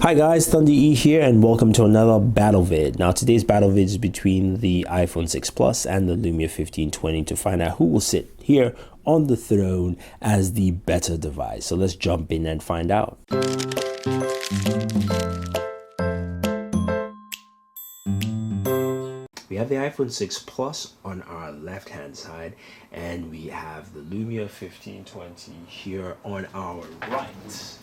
Hi guys, Thunder E here and welcome to another battle vid. Now today's battle vid is between the iPhone 6 Plus and the Lumia 1520 to find out who will sit here on the throne as the better device. So let's jump in and find out. We have the iPhone 6 Plus on our left hand side and we have the Lumia 1520 here on our right.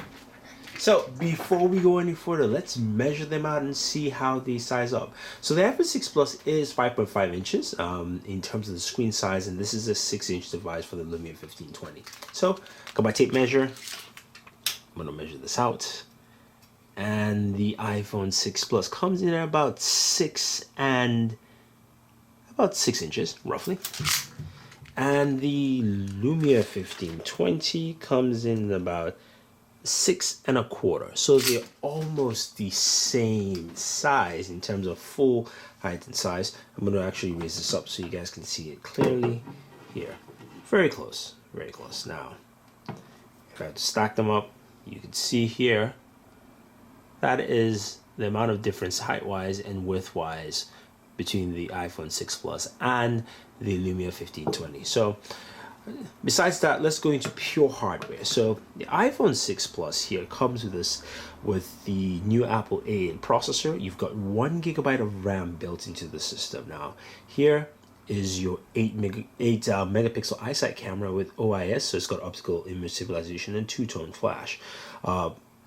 So before we go any further, let's measure them out and see how they size up. So the iPhone 6 Plus is 5.5 inches in terms of the screen size, and this is a 6-inch device for the Lumia 1520. So got my tape measure. I'm gonna measure this out. And the iPhone 6 Plus comes in at about 6 inches, roughly. And the Lumia 1520 comes in about 6.25, so they're almost the same size in terms of full height and size. I'm going to actually raise this up so you guys can see it clearly here. Very close, very close. Now if I have to stack them up, you can see here that is the amount of difference height wise and width wise between the iPhone 6 Plus and the Lumia 1520. So besides that, let's go into pure hardware. So the iPhone 6 Plus here comes with this with the new Apple A8 processor. You've got 1 GB of RAM built into the system. Now here is your 8 megapixel iSight camera with OIS, so it's got optical image stabilization and two-tone flash.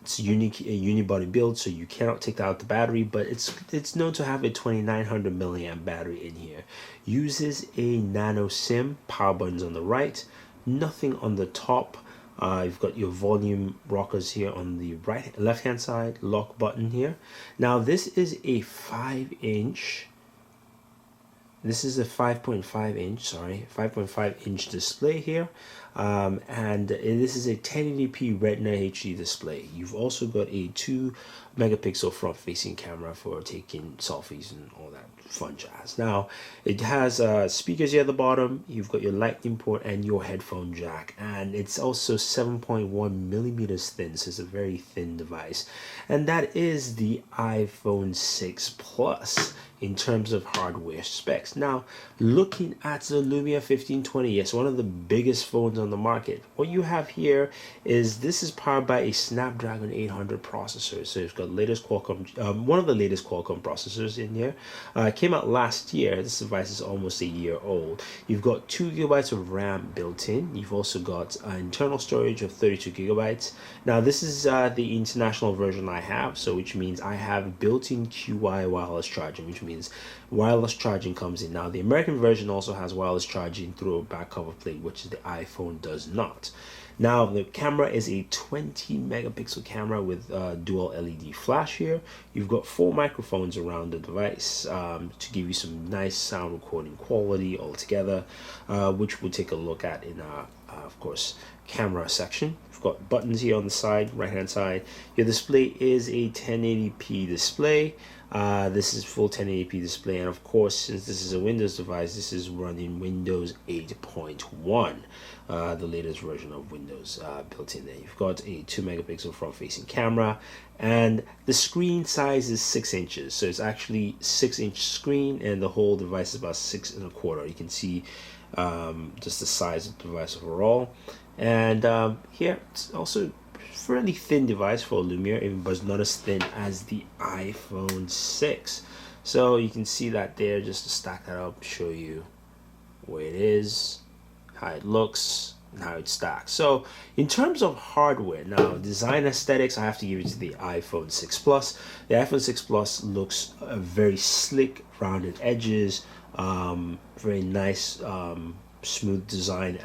It's a unibody build, so you cannot take out the battery, but it's known to have a 2900 milliamp battery in here. Uses a nano SIM, power buttons on the right, nothing on the top. You've got your volume rockers here on the left hand side, lock button here. Now this is a 5.5 inch display here, and this is a 1080p Retina HD display. You've also got a 2 megapixel front facing camera for taking selfies and all that fun jazz. Now it has speakers here at the bottom. You've got your lightning port and your headphone jack, and it's also 7.1 millimeters thin, so it's a very thin device. And that is the iPhone 6 Plus in terms of hardware specs. Now looking at the Lumia 1520, yes, one of the biggest phones on the market. What you have here is this is powered by a Snapdragon 800 processor, so it's got latest Qualcomm, one of the latest Qualcomm processors in here. Came out last year. This device is almost a year old. You've got 2 GB of RAM built in. You've also got internal storage of 32 GB. Now this is the international version I have, so which means I have built-in QI wireless charging, which means wireless charging comes in. Now the American version also has wireless charging through a back cover plate, which the iPhone does not. Now the camera is a 20 megapixel camera with dual LED flash here. You've got 4 microphones around the device to give you some nice sound recording quality altogether, which we'll take a look at in our of course camera section. You've got buttons here on the side, right hand side. Your display is a 1080p display. This is full 1080p display, and of course, since this is a Windows device, this is running Windows 8.1, the latest version of Windows built in there. You've got a 2 megapixel front facing camera, and the screen size is 6 inches, so it's actually 6-inch screen, and the whole device is about 6.25. You can see just the size of the device overall. And here it's also fairly thin device for Lumia, but it's not as thin as the iPhone 6. So you can see that there, just to stack that up, show you where it is, how it looks, and how it stacks. So in terms of hardware, now design aesthetics, I have to give it to the iPhone 6 Plus. The iPhone 6 Plus looks very slick, rounded edges, very nice smooth design,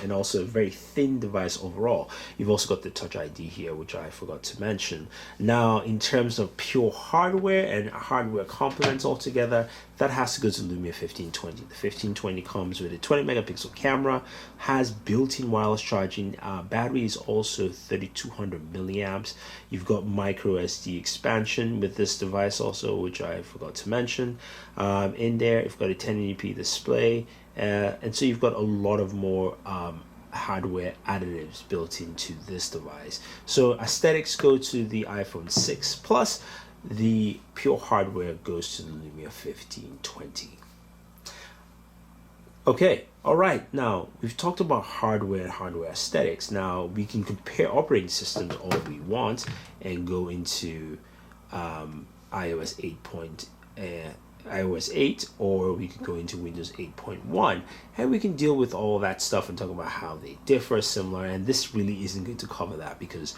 and also a very thin device overall. You've also got the Touch ID here, which I forgot to mention. Now in terms of pure hardware and hardware components altogether, that has to go to Lumia 1520. The 1520 comes with a 20 megapixel camera, has built-in wireless charging, battery is also 3200 milliamps. You've got micro SD expansion with this device also, which I forgot to mention. In there you've got a 1080p display, and so you've got a lot of more hardware additives built into this device. So aesthetics go to the iPhone 6 Plus. The pure hardware goes to the Lumia 1520. Okay, all right. Now we've talked about hardware and hardware aesthetics. Now we can compare operating systems all we want and go into iOS 8, or we could go into Windows 8.1, and we can deal with all that stuff and talk about how they differ, similar. And this really isn't going to cover that because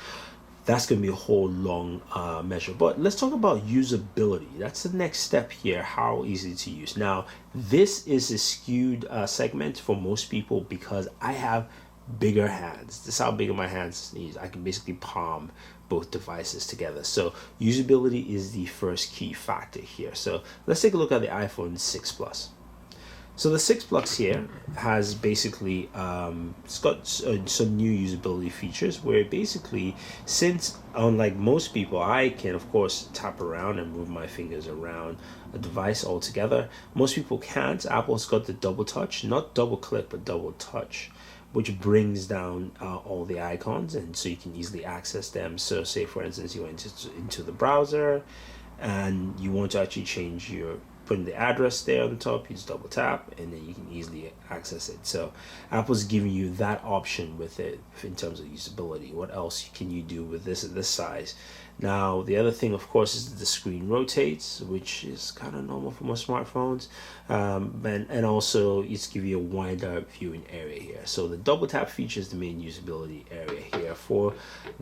that's going to be a whole long measure. But let's talk about usability. That's the next step here. How easy to use. Now, this is a skewed segment for most people because I have bigger hands. This is how big my hands is. I can basically palm both devices together. So usability is the first key factor here. So let's take a look at the iPhone 6 Plus. So the 6 Plus here has basically it's got some new usability features where basically, since unlike most people, I can of course tap around and move my fingers around a device altogether. Most people can't. Apple's got the double touch, not double click, but double touch, which brings down all the icons, and so you can easily access them. So say for instance you went into the browser and you want to actually change your putting the address there on the top, you just double tap and then you can easily access it. So Apple's giving you that option with it in terms of usability. What else can you do with this at this size? Now the other thing of course is that the screen rotates, which is kind of normal for most smartphones, and also it's giving you a wider viewing area here. So the double tap feature is the main usability area here for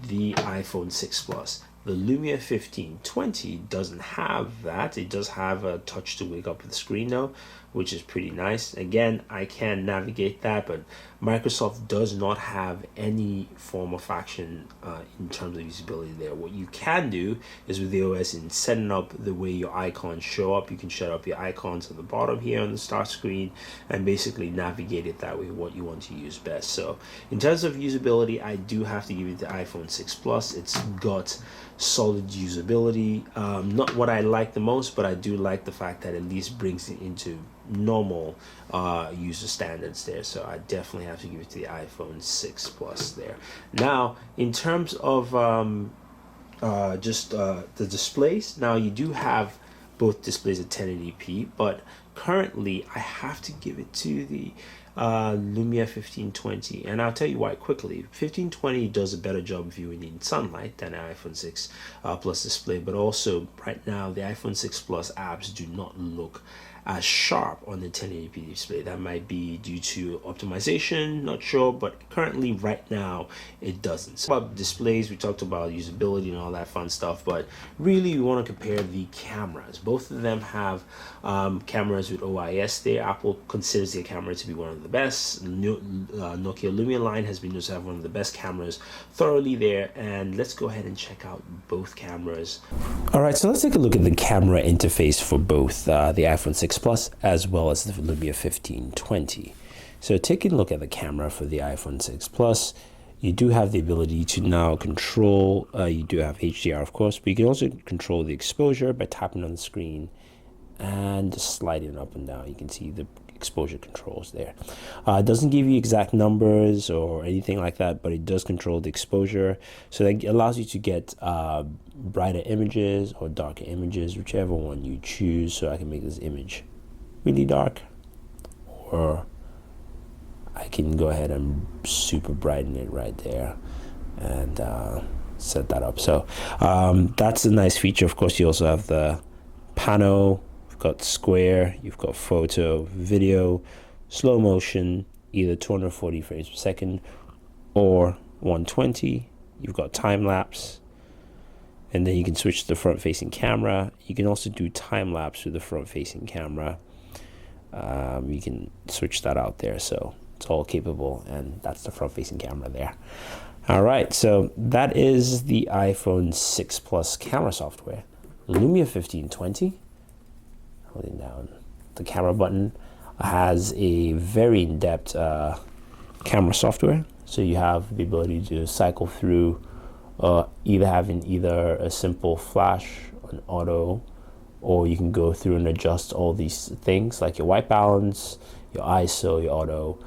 the iPhone 6 Plus. The Lumia 1520 doesn't have that. It does have a touch to wake up the screen though, which is pretty nice. Again, I can navigate that, but Microsoft does not have any form of action in terms of usability there. What you can do is with the OS in setting up the way your icons show up, you can set up your icons at the bottom here on the start screen and basically navigate it that way, what you want to use best. So in terms of usability, I do have to give it the iPhone 6 Plus. It's got solid usability. Not what I like the most, but I do like the fact that at least brings it into normal user standards there. So I definitely have to give it to the iPhone 6 Plus there. Now in terms of the displays, now you do have both displays at 1080p, but currently I have to give it to the Lumia 1520, and I'll tell you why quickly. 1520 does a better job viewing in sunlight than the iPhone 6 Plus display, but also right now the iPhone 6 Plus apps do not look as sharp on the 1080p display. That might be due to optimization, not sure, but currently right now it doesn't. So about displays, we talked about usability and all that fun stuff, but really we want to compare the cameras. Both of them have cameras with OIS there. Apple considers their camera to be one of the best. Nokia Lumia line has been known to have one of the best cameras thoroughly there, and let's go ahead and check out both cameras. All right, so let's take a look at the camera interface for both the iPhone 6 Plus as well as the Lumia 1520. So taking a look at the camera for the iPhone 6 Plus, you do have the ability to now control, you do have HDR of course, but you can also control the exposure by tapping on the screen and sliding up and down. You can see the exposure controls there. It doesn't give you exact numbers or anything like that, but it does control the exposure, so that allows you to get brighter images or darker images, whichever one you choose. So I can make this image really dark, or I can go ahead and super brighten it right there and set that up. So that's a nice feature. Of course, you also have the panel. You've got square, you've got photo, video, slow motion, either 240 frames per second or 120. You've got time lapse, and then you can switch to the front facing camera. You can also do time lapse with the front facing camera. You can switch that out there, so it's all capable, and that's the front facing camera there. All right, so that is the iPhone 6 Plus camera software. Lumia 1520, holding down the camera button, has a very in-depth camera software. So you have the ability to cycle through either a simple flash, an auto, or you can go through and adjust all these things like your white balance, your ISO, your auto,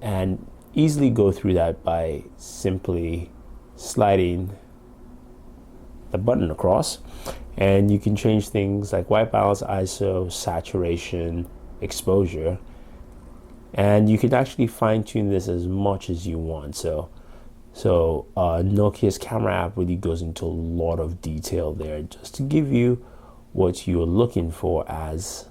and easily go through that by simply sliding the button across, and you can change things like white balance, ISO, saturation, exposure, and you can actually fine-tune this as much as you want. So Nokia's camera app really goes into a lot of detail there just to give you what you're looking for as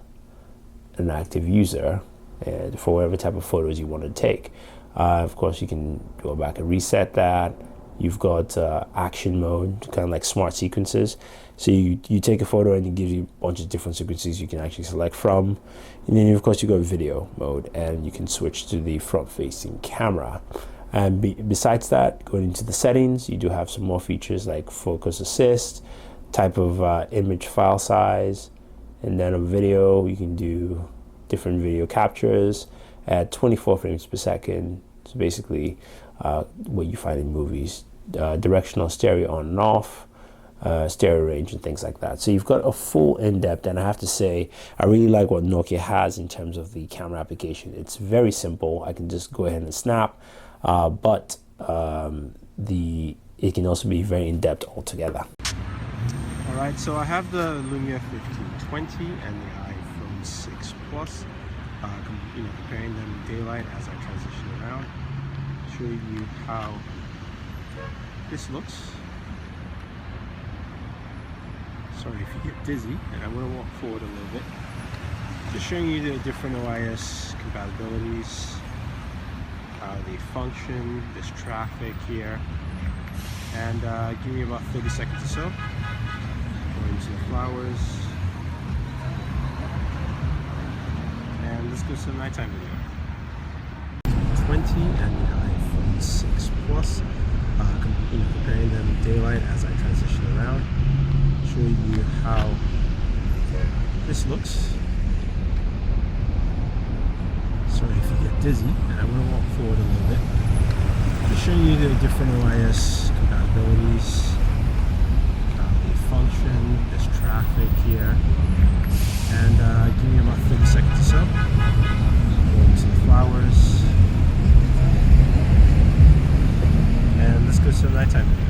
an active user and for whatever type of photos you want to take. Of course, you can go back and reset that. You've got action mode, kind of like smart sequences. So you take a photo and it gives you a bunch of different sequences you can actually select from. And then, of course, you go video mode and you can switch to the front-facing camera. And besides that, going into the settings, you do have some more features like focus assist, type of image file size, and then a video, you can do different video captures at 24 frames per second. So basically what you find in movies, directional stereo on and off, stereo range and things like that. So you've got a full in-depth, and I have to say I really like what Nokia has in terms of the camera application. It's very simple. I can just go ahead and snap, but it can also be very in-depth altogether. Alright, so I have the Lumia 1520 and the iPhone 6 Plus, comparing them in daylight as I transition around, show you how this looks. Sorry if you get dizzy, and I'm going to walk forward a little bit. Just showing you the different OIS compatibilities, how they function, this traffic here, and give me about 30 seconds or so. Going to the flowers, and let's go to the nighttime video. 20 and the iPhone 6 Plus, comparing them in daylight as I transition around, showing you how this looks. Sorry if you get dizzy, and I'm going to walk forward a little bit. Just showing you the different OIS compatibilities, how they function, this traffic here, and give me about 30 seconds or so. Going to the flowers, and let's go to the nighttime video.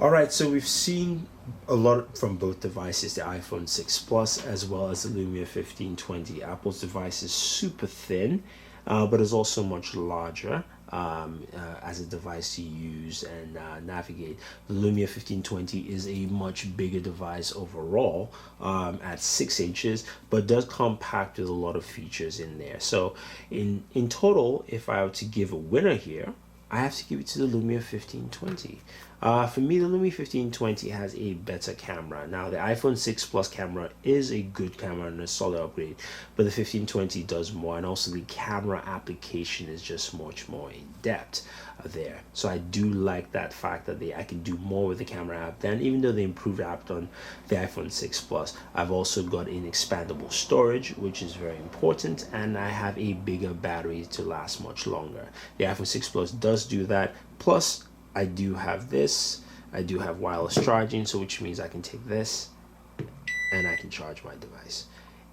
All right, so we've seen a lot from both devices, the iPhone 6 Plus as well as the Lumia 1520. Apple's device is super thin, but is also much larger as a device to use and navigate. The Lumia 1520 is a much bigger device overall at 6 inches, but does compact with a lot of features in there. So in total, if I were to give a winner here, I have to give it to the Lumia 1520. For me, the Lumia 1520 has a better camera. Now, the iPhone 6 Plus camera is a good camera and a solid upgrade, but the 1520 does more, and also the camera application is just much more in depth there. So I do like that fact that I can do more with the camera app. Then, even though they improved the app on the iPhone 6 Plus, I've also got an expandable storage, which is very important, and I have a bigger battery to last much longer. The iPhone 6 Plus does do that. Plus, I do have this. I do have wireless charging, so which means I can take this and I can charge my device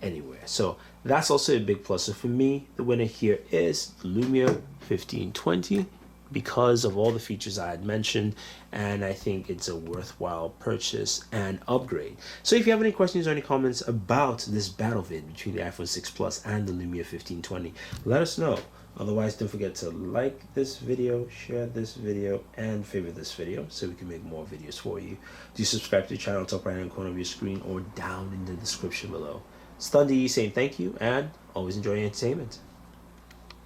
anywhere. So that's also a big plus. So for me, the winner here is the Lumia 1520 because of all the features I had mentioned, and I think it's a worthwhile purchase and upgrade. So if you have any questions or any comments about this battle vid between the iPhone 6 Plus and the Lumia 1520, let us know. Otherwise, don't forget to like this video, share this video, and favorite this video so we can make more videos for you. Do subscribe to the channel, top right hand corner of your screen or down in the description below. It's Dundee saying thank you and always enjoy your entertainment.